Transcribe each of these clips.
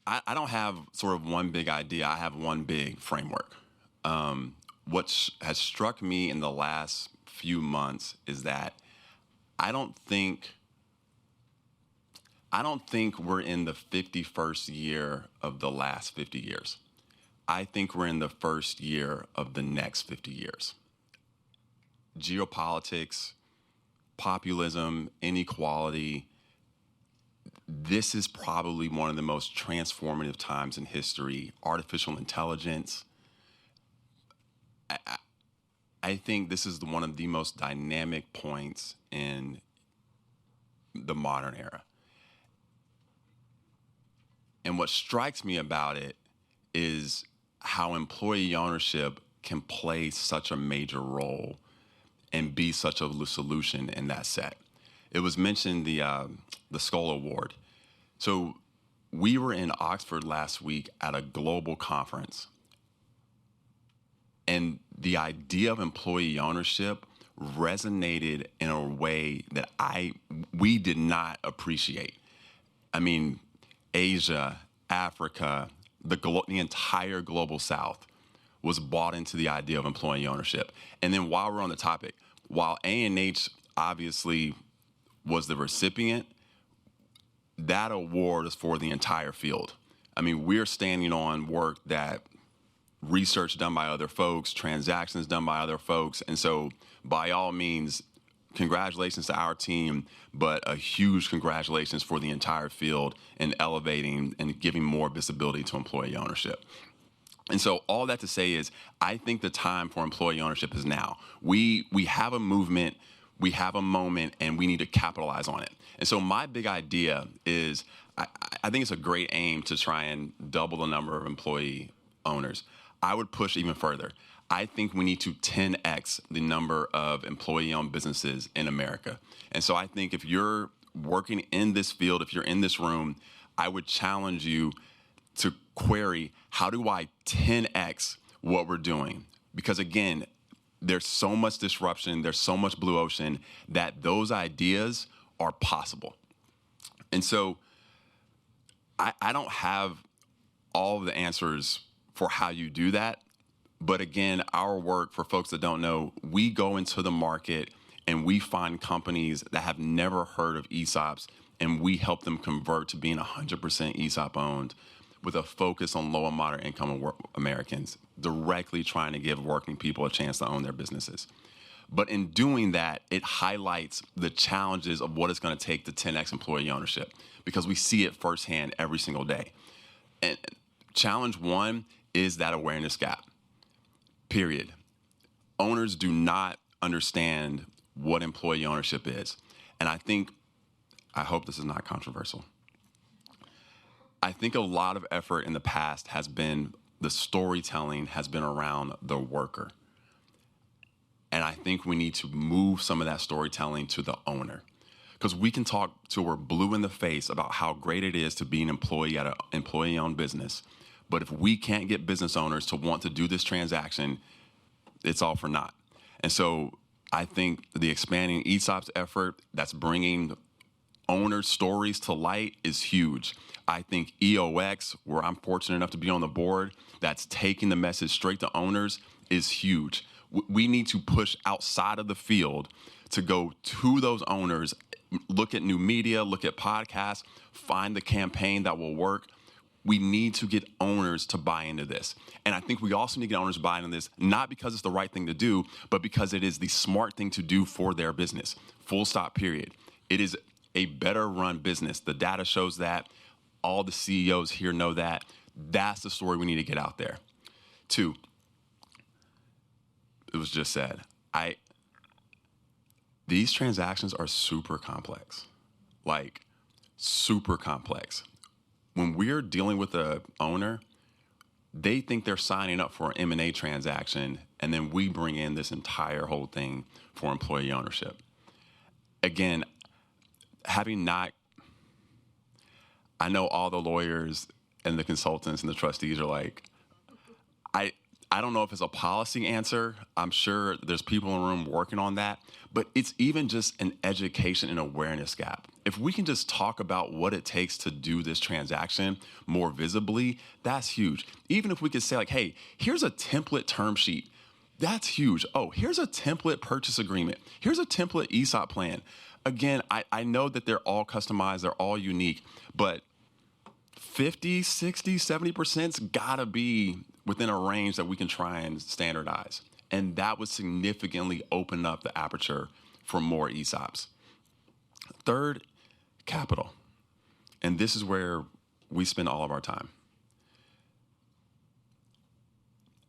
I don't have sort of one big idea. I have one big framework. Has struck me in the last few months is that I don't think I don't think we're in the 51st year of the last 50 years. I think we're in the first year of the next 50 years. Geopolitics, populism, inequality, this is probably one of the most transformative times in history. Artificial intelligence. I think this is one of the most dynamic points in the modern era. And what strikes me about it is how employee ownership can play such a major role and be such a solution in that set. It was mentioned the Skoll Award. So we were in Oxford last week at a global conference, and the idea of employee ownership resonated in a way that we did not appreciate. I mean, Asia, Africa, the entire global South was bought into the idea of employee ownership. And then while we're on the topic, while A&H obviously was the recipient, that award is for the entire field. I mean, we're standing on work that research done by other folks, transactions done by other folks. And so by all means, congratulations to our team, but a huge congratulations for the entire field in elevating and giving more visibility to employee ownership. And so all that to say is, I think the time for employee ownership is now. We have a movement, we have a moment, and we need to capitalize on it. And so my big idea is, I think it's a great aim to try and double the number of employee owners. I would push even further. I think we need to 10x the number of employee-owned businesses in America. And so I think if you're working in this field, if you're in this room, I would challenge you to query, how do I 10x what we're doing? Because again, there's so much disruption, there's so much blue ocean that those ideas are possible. And so I don't have all of the answers for how you do that. But again, our work, for folks that don't know, we go into the market and we find companies that have never heard of ESOPs, and we help them convert to being 100% ESOP owned with a focus on low and moderate income Americans, directly trying to give working people a chance to own their businesses. But in doing that, it highlights the challenges of what it's going to take to 10x employee ownership, because we see it firsthand every single day. And challenge one is that awareness gap. Period. Owners do not understand what employee ownership is. And I hope this is not controversial. I think a lot of effort in the past the storytelling has been around the worker. And I think we need to move some of that storytelling to the owner. Because we can talk till we're blue in the face about how great it is to be an employee at an employee-owned business. But if we can't get business owners to want to do this transaction, it's all for naught. And so I think the expanding ESOPs effort that's bringing owner stories to light is huge. I think EOX, where I'm fortunate enough to be on the board, that's taking the message straight to owners, is huge. We need to push outside of the field to go to those owners, look at new media, look at podcasts, find the campaign that will work. We need to get owners to buy into this. And I think we also need to get owners to buy into this, not because it's the right thing to do, but because it is the smart thing to do for their business. Full stop, period. It is a better run business. The data shows that. All the CEOs here know that. That's the story we need to get out there. Two, it was just said, these transactions are super complex, like super complex. When we're dealing with the owner, they think they're signing up for an M&A transaction, and then we bring in this entire whole thing for employee ownership. Again, I know all the lawyers and the consultants and the trustees are like, I don't know if it's a policy answer. I'm sure there's people in the room working on that, but it's even just an education and awareness gap. if we can just talk about what it takes to do this transaction more visibly, that's huge. Even if we could say like, hey, here's a template term sheet. That's huge. Oh, here's a template purchase agreement. Here's a template ESOP plan. Again, I know that they're all customized, they're all unique, but 50, 60, 70%'s gotta be within a range that we can try and standardize. And that would significantly open up the aperture for more ESOPs. Third, capital. And this is where we spend all of our time.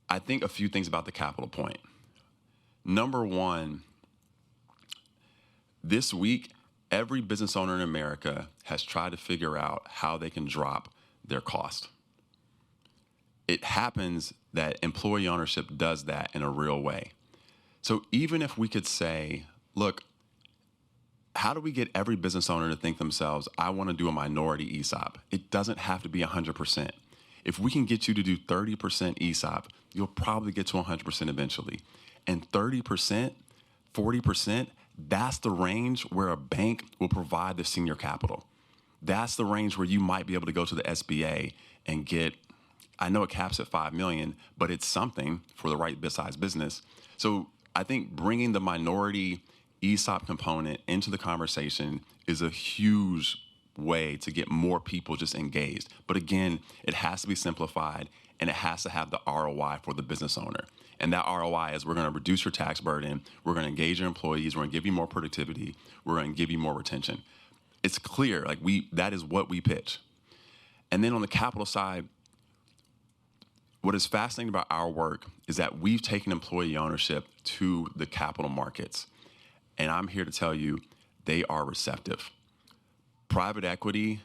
I think a few things about the capital point. Number one, this week, every business owner in America has tried to figure out how they can drop their cost. It happens that employee ownership does that in a real way. So even if we could say, look, how do we get every business owner to think themselves, I want to do a minority ESOP? It doesn't have to be 100%. If we can get you to do 30% ESOP, you'll probably get to 100% eventually. And 30%, 40%, that's the range where a bank will provide the senior capital. That's the range where you might be able to go to the SBA and get, I know it caps at $5 million, but it's something for the right size business. So I think bringing the minority ESOP component into the conversation is a huge way to get more people just engaged. But again, it has to be simplified and it has to have the ROI for the business owner. And that ROI is we're going to reduce your tax burden, we're going to engage your employees, we're going to give you more productivity, we're going to give you more retention. It's clear, like that is what we pitch. And then on the capital side, what is fascinating about our work is that we've taken employee ownership to the capital markets. And I'm here to tell you, they are receptive. Private equity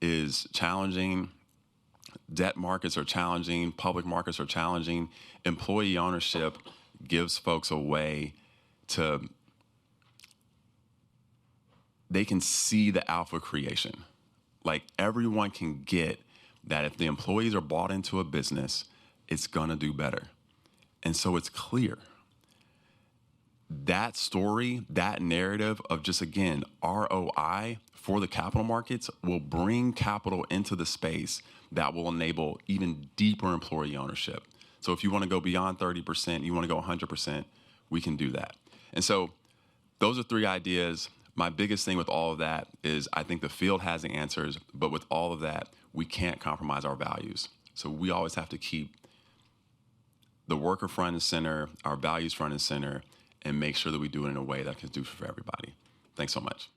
is challenging. Debt markets are challenging. Public markets are challenging. Employee ownership gives folks a way to, they can see the alpha creation. Like everyone can get that if the employees are bought into a business, it's gonna do better. And so it's clear. That story, that narrative of just, again, ROI for the capital markets will bring capital into the space that will enable even deeper employee ownership. So if you want to go beyond 30%, you want to go 100%, we can do that. And so those are three ideas. My biggest thing with all of that is I think the field has the answers, but with all of that, we can't compromise our values. So we always have to keep the worker front and center, our values front and center, and make sure that we do it in a way that can do for everybody. Thanks so much.